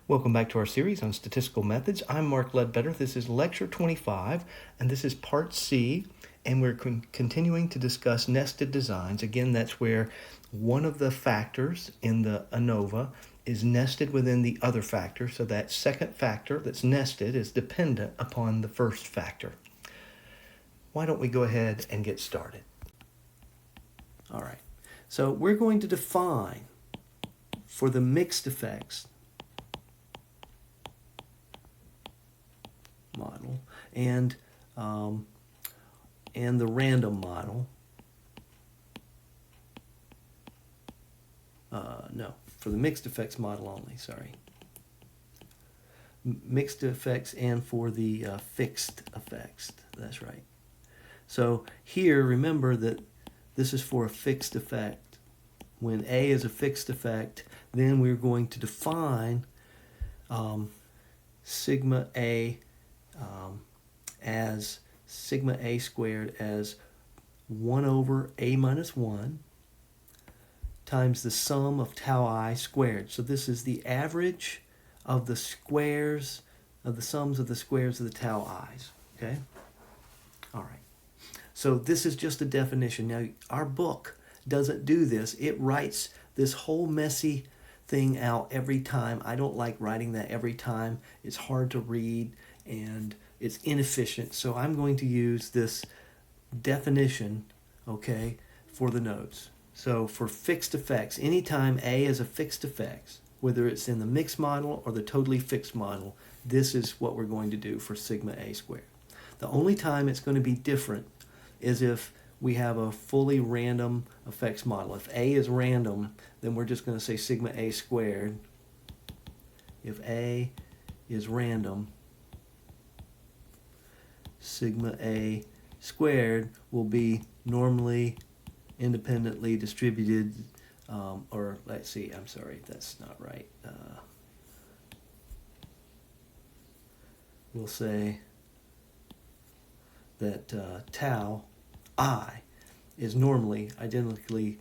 Welcome back to our series on statistical methods. I'm Mark Ledbetter. This is lecture 25, and this is part C, and we're continuing to discuss nested designs. Again, that's where one of the factors in the ANOVA is nested within the other factor, so that second factor that's nested is dependent upon the first factor. Why don't we go ahead and get started? All right, so we're going to define for the mixed effects model and the random model. No, for the mixed effects model only, sorry. Mixed effects and for the fixed effects, that's right. So here, remember that this is for a fixed effect. When A is a fixed effect, then we're going to define sigma A as sigma A squared as 1 over A minus 1 times the sum of tau I squared. So this is the average of the squares, of the sums of the squares of the tau i's, okay? All right. So this is just a definition. Now, our book doesn't do this. It writes this whole messy thing out every time. I don't like writing that every time. It's hard to read and it's inefficient. So I'm going to use this definition, okay, for the notes. So for fixed effects, anytime A is a fixed effect, whether it's in the mixed model or the totally fixed model, this is what we're going to do for sigma A squared. The only time it's going to be different is if we have a fully random effects model. If A is random, then we're just going to say sigma A squared. If A is random, sigma A squared will be normally independently distributed, or let's see, I'm sorry, that's not right. We'll say that tau I is normally identically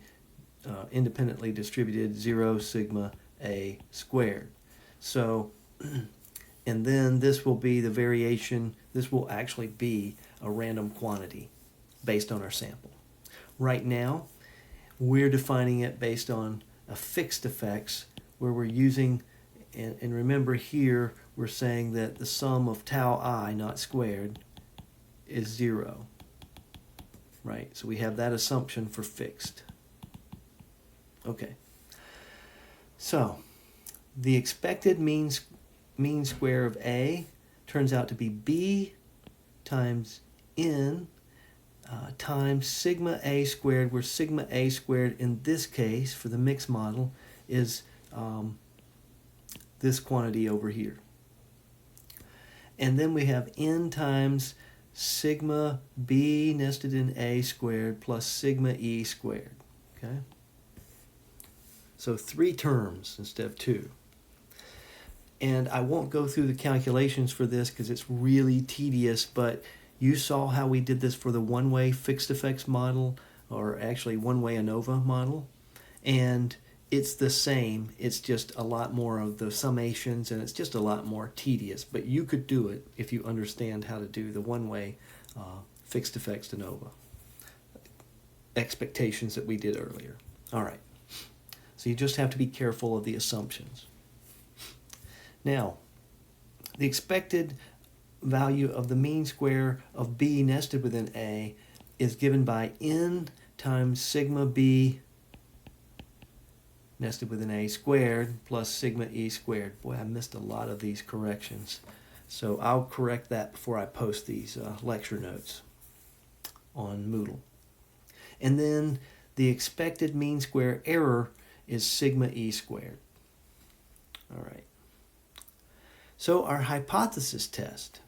independently distributed 0 sigma A squared. So, and then this will be the variation, this will actually be a random quantity based on our sample. Right now, we're defining it based on a fixed effects where we're using, and remember here, we're saying that the sum of tau I, not squared, is 0. Right, so we have that assumption for fixed. Okay, so the expected mean square of A turns out to be B times N times sigma A squared, where sigma A squared in this case for the mixed model is this quantity over here. And then we have N times sigma B nested in A squared plus sigma E squared, okay? So 3 terms instead of 2. And I won't go through the calculations for this because it's really tedious, but you saw how we did this for the one-way fixed effects model, or actually one-way ANOVA model, and it's the same. It's just a lot more of the summations, and it's just a lot more tedious, but you could do it if you understand how to do the one-way fixed effects ANOVA expectations that we did earlier. All right, so you just have to be careful of the assumptions. Now, the expected value of the mean square of B nested within A is given by N times sigma B nested within A squared plus sigma E squared. Boy, I missed a lot of these corrections. So I'll correct that before I post these lecture notes on Moodle. And then the expected mean square error is sigma E squared. All right. So our hypothesis test.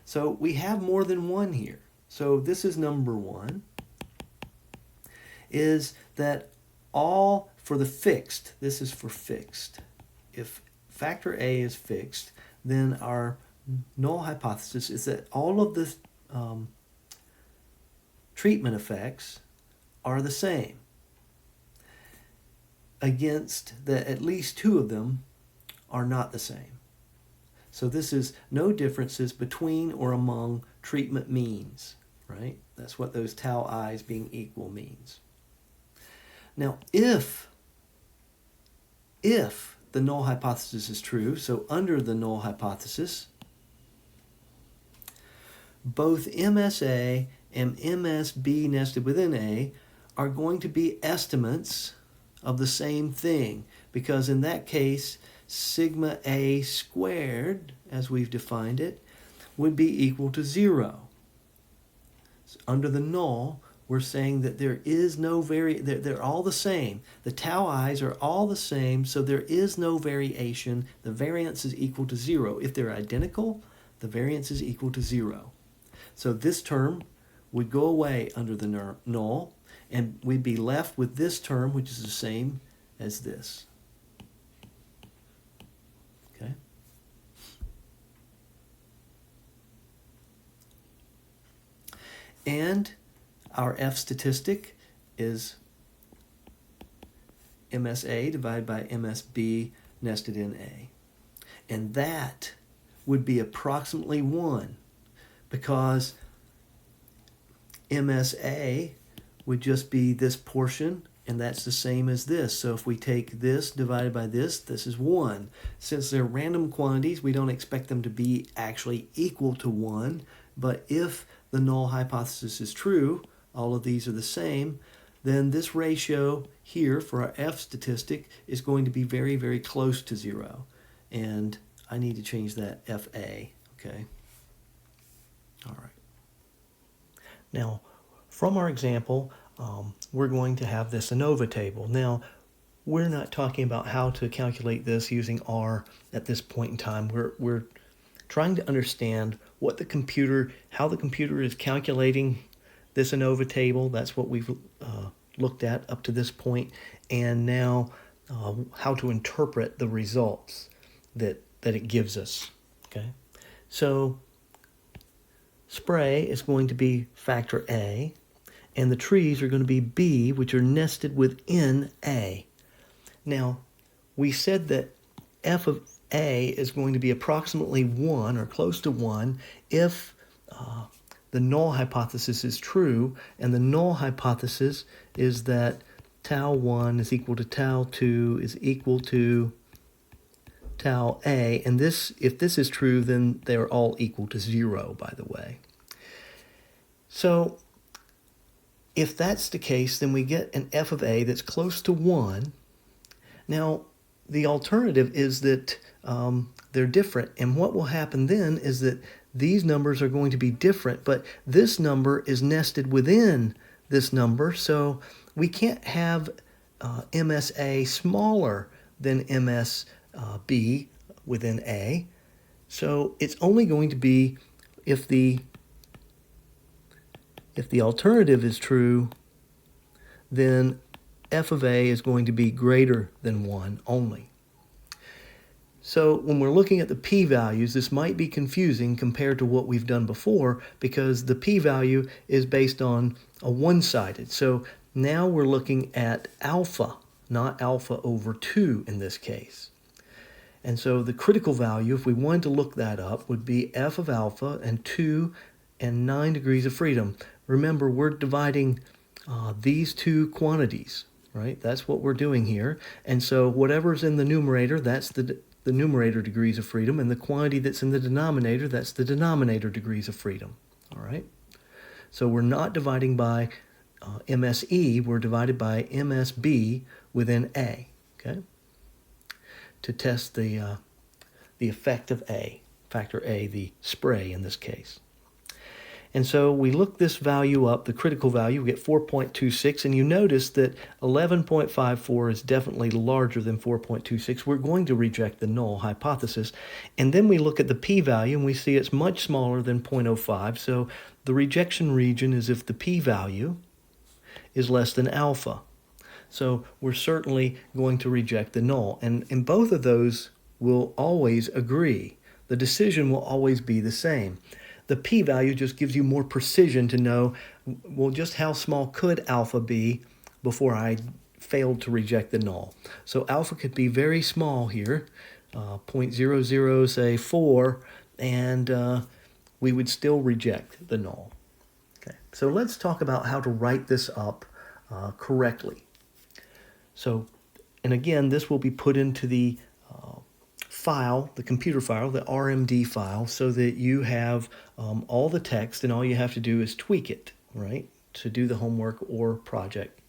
So we have more than one here. So this is number 1, is that all for the fixed, this is for fixed. If factor A is fixed, then our null hypothesis is that all of the treatment effects are the same against that at least 2 of them are not the same. So this is no differences between or among treatment means, right? That's what those tau i's being equal means. Now, if the null hypothesis is true, so under the null hypothesis, both MSA and MSB nested within A are going to be estimates of the same thing, because in that case, sigma A squared, as we've defined it, would be equal to 0. So under the null, we're saying that there is no they're all the same. The tau i's are all the same, so there is no variation. The variance is equal to 0. If they're identical, the variance is equal to 0. So this term would go away under the null, and we'd be left with this term, which is the same as this. Okay? And our F statistic is MSA divided by MSB nested in A. And that would be approximately 1, because MSA would just be this portion, and that's the same as this. So if we take this divided by this is 1. Since they're random quantities, we don't expect them to be actually equal to 1, but if the null hypothesis is true, all of these are the same, then this ratio here for our F statistic is going to be very, very close to 0. And I need to change that FA, okay? All right. Now, from our example, we're going to have this ANOVA table. Now, we're not talking about how to calculate this using R at this point in time. We're trying to understand how the computer is calculating this ANOVA table. That's what we've looked at up to this point, and now how to interpret the results that it gives us. Okay, so spray is going to be factor A, and the trees are going to be B, which are nested within A. Now, we said that F of A is going to be approximately 1 or close to 1 if the null hypothesis is true, and the null hypothesis is that tau 1 is equal to tau 2 is equal to tau A, and if this is true, then they're all equal to 0, by the way. So if that's the case, then we get an F of A that's close to 1. Now, the alternative is that they're different, and what will happen then is that these numbers are going to be different, but this number is nested within this number, so we can't have MSA smaller than MSB within A. So it's only going to be if the alternative is true, then F of A is going to be greater than 1 only. So when we're looking at the p-values, this might be confusing compared to what we've done before, because the p-value is based on a one-sided. So now we're looking at alpha, not alpha over 2 in this case. And so the critical value, if we wanted to look that up, would be F of alpha and 2 and 9 degrees of freedom. Remember, we're dividing these two quantities, right? That's what we're doing here. And so whatever's in the numerator, that's the numerator degrees of freedom, and the quantity that's in the denominator, that's the denominator degrees of freedom. All right? So we're not dividing by MSE, we're divided by MSB within A, okay? To test the effect of A, factor A, the spray in this case. And so we look this value up, the critical value, we get 4.26, and you notice that 11.54 is definitely larger than 4.26. We're going to reject the null hypothesis. And then we look at the p-value, and we see it's much smaller than 0.05. So the rejection region is if the p-value is less than alpha. So we're certainly going to reject the null. And both of those will always agree. The decision will always be the same. The p-value just gives you more precision to know, well, just how small could alpha be before I failed to reject the null. So alpha could be very small here, .00, say 4, and we would still reject the null. Okay, so let's talk about how to write this up correctly. So, and again, this will be put into the file, the computer file, the RMD file, so that you have all the text, and all you have to do is tweak it, right, to do the homework or project.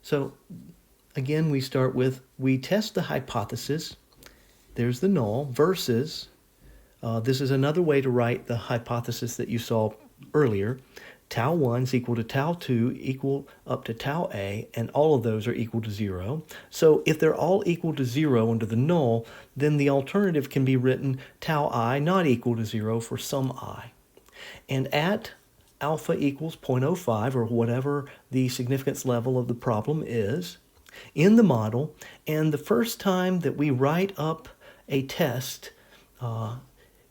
So again, we start with, we test the hypothesis, there's the null, versus, this is another way to write the hypothesis that you saw earlier. Tau 1 is equal to tau 2 equal up to tau a, and all of those are equal to 0. So if they're all equal to 0 under the null, then the alternative can be written tau I not equal to 0 for some I. And at alpha equals 0.05, or whatever the significance level of the problem is, in the model, and the first time that we write up a test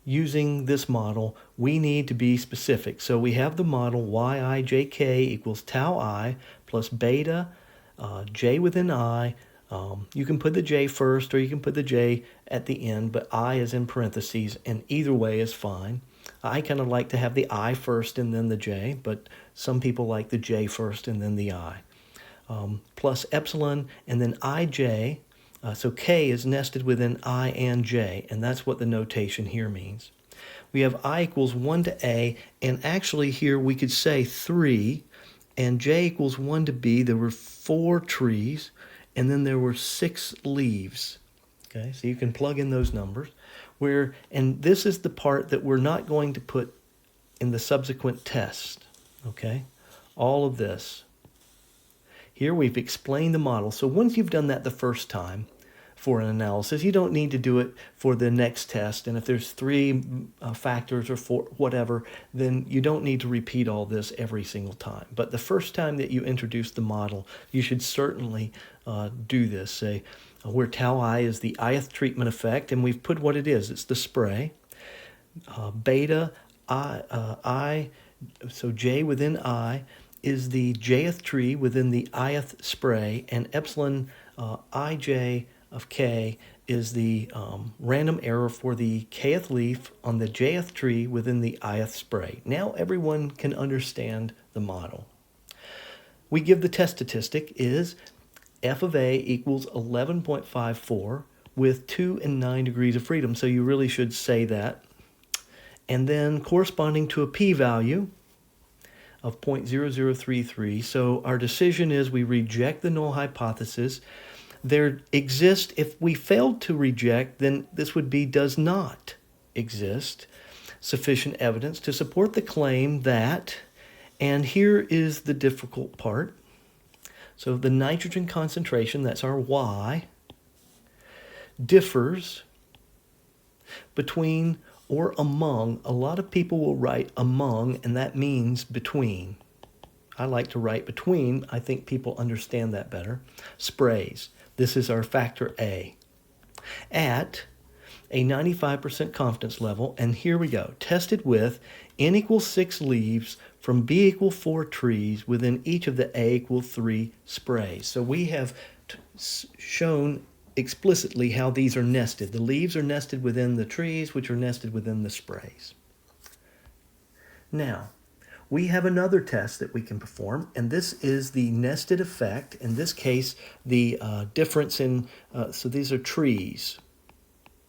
using this model, we need to be specific. So we have the model yijk equals tau I plus beta j within I. You can put the j first, or you can put the j at the end, but I is in parentheses, and either way is fine. I kind of like to have the I first and then the j, but some people like the j first and then the I. Plus epsilon, and then ij. So k is nested within I and j, and that's what the notation here means. We have I equals 1 to a, and actually here we could say 3, and j equals 1 to b. There were 4 trees, and then there were 6 leaves. Okay, so you can plug in those numbers. And this is the part that we're not going to put in the subsequent test. Okay, all of this. Here we've explained the model. So once you've done that the first time for an analysis, you don't need to do it for the next test. And if there's 3 factors or 4, whatever, then you don't need to repeat all this every single time. But the first time that you introduce the model, you should certainly do this. Say where tau I is the ith treatment effect, and we've put what it is. It's the spray. Beta I, so j within I, is the jth tree within the ith spray, and epsilon ij of k is the random error for the kth leaf on the jth tree within the ith spray. Now everyone can understand the model. We give the test statistic is f of a equals 11.54 with 2 and 9 degrees of freedom, so you really should say that. And then corresponding to a p-value of 0.0033. So our decision is we reject the null hypothesis. There exists, if we failed to reject, then this would be does not exist sufficient evidence to support the claim that, and here is the difficult part. So the nitrogen concentration, that's our Y, differs between or among. A lot of people will write among, and that means between. I like to write between. I think people understand that better. Sprays. This is our factor A. At a 95% confidence level, and here we go, tested with n equals 6 leaves from b equal 4 trees within each of the a equal 3 sprays. So we have shown explicitly how these are nested. The leaves are nested within the trees, which are nested within the sprays. Now, we have another test that we can perform, and this is the nested effect. In this case, the difference in, so these are trees.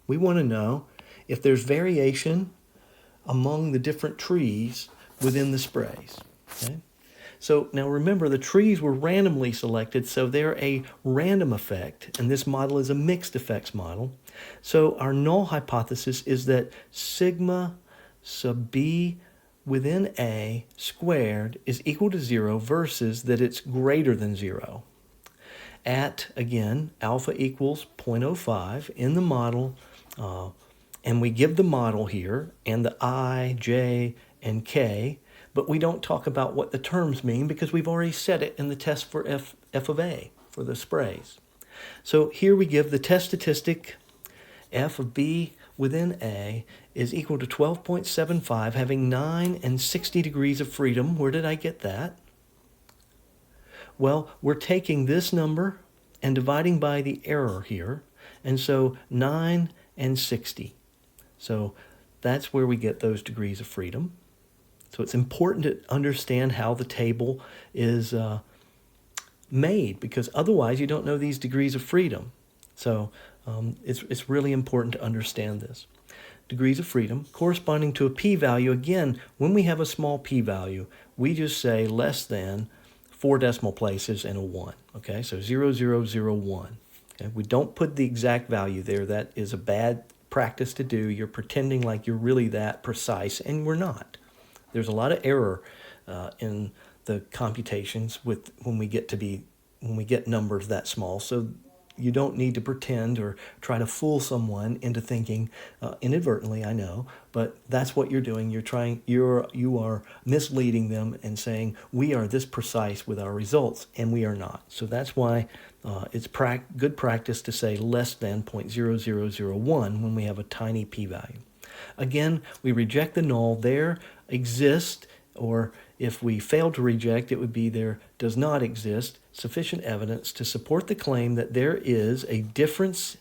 We want to know if there's variation among the different trees within the sprays. Okay? So now remember, the trees were randomly selected, so they're a random effect, and this model is a mixed effects model. So our null hypothesis is that sigma sub b within a squared is equal to 0 versus that it's greater than 0. At, again, alpha equals 0.05 in the model, and we give the model here, and the I, J, and K, but we don't talk about what the terms mean because we've already said it in the test for F of A, for the sprays. So here we give the test statistic F of B within A is equal to 12.75, having 9 and 60 degrees of freedom. Where did I get that? Well, we're taking this number and dividing by the error here, And so 9 and 60. So that's where we get those degrees of freedom. So it's important to understand how the table is made, because otherwise you don't know these degrees of freedom. So it's really important to understand this. Degrees of freedom corresponding to a p-value. Again, when we have a small p-value, we just say less than 4 decimal places and a 1. Okay, so 0.0001. Okay, we don't put the exact value there. That is a bad practice to do. You're pretending like you're really that precise, and we're not. There's a lot of error in the computations when we get numbers that small. So you don't need to pretend or try to fool someone into thinking inadvertently, I know, but that's what you're doing. You are misleading them and saying we are this precise with our results, and we are not. So that's why it's good practice to say less than 0.0001 when we have a tiny p-value. Again, we reject the null. There exists, or if we fail to reject, it would be there does not exist sufficient evidence to support the claim that there is a difference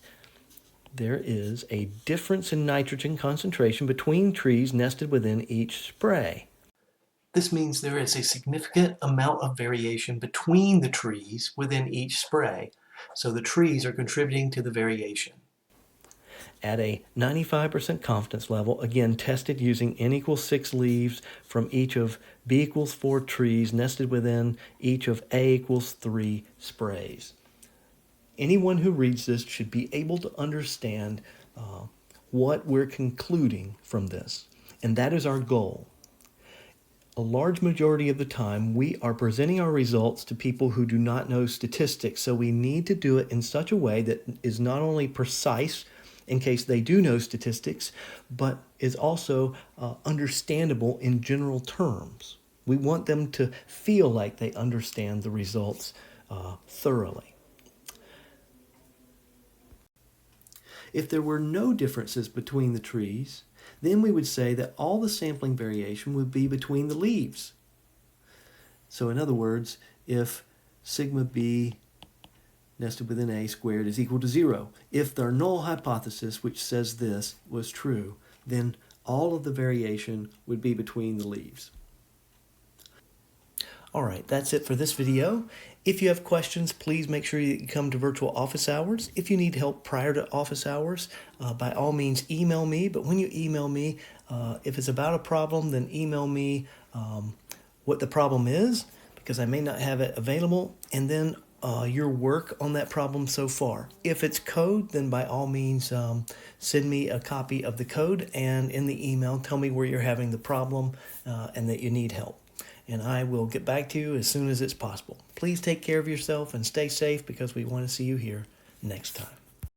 in nitrogen concentration between trees nested within each spray. This means there is a significant amount of variation between the trees within each spray. So the trees are contributing to the variation. At a 95% confidence level, again tested using n equals 6 leaves from each of b equals 4 trees nested within each of a equals 3 sprays. Anyone who reads this should be able to understand what we're concluding from this, and that is our goal. A large majority of the time, we are presenting our results to people who do not know statistics, so we need to do it in such a way that is not only precise in case they do know statistics, but is also understandable in general terms. We want them to feel like they understand the results thoroughly. If there were no differences between the trees, then we would say that all the sampling variation would be between the leaves. So in other words, if sigma b nested within a squared is equal to 0. If the null hypothesis, which says this, was true, then all of the variation would be between the leaves. All right, that's it for this video. If you have questions, please make sure you come to virtual office hours. If you need help prior to office hours, by all means email me. But when you email me, if it's about a problem, then email me what the problem is, because I may not have it available, and then your work on that problem so far. If it's code, then by all means send me a copy of the code, and in the email tell me where you're having the problem and that you need help. And I will get back to you as soon as it's possible. Please take care of yourself and stay safe, because we want to see you here next time.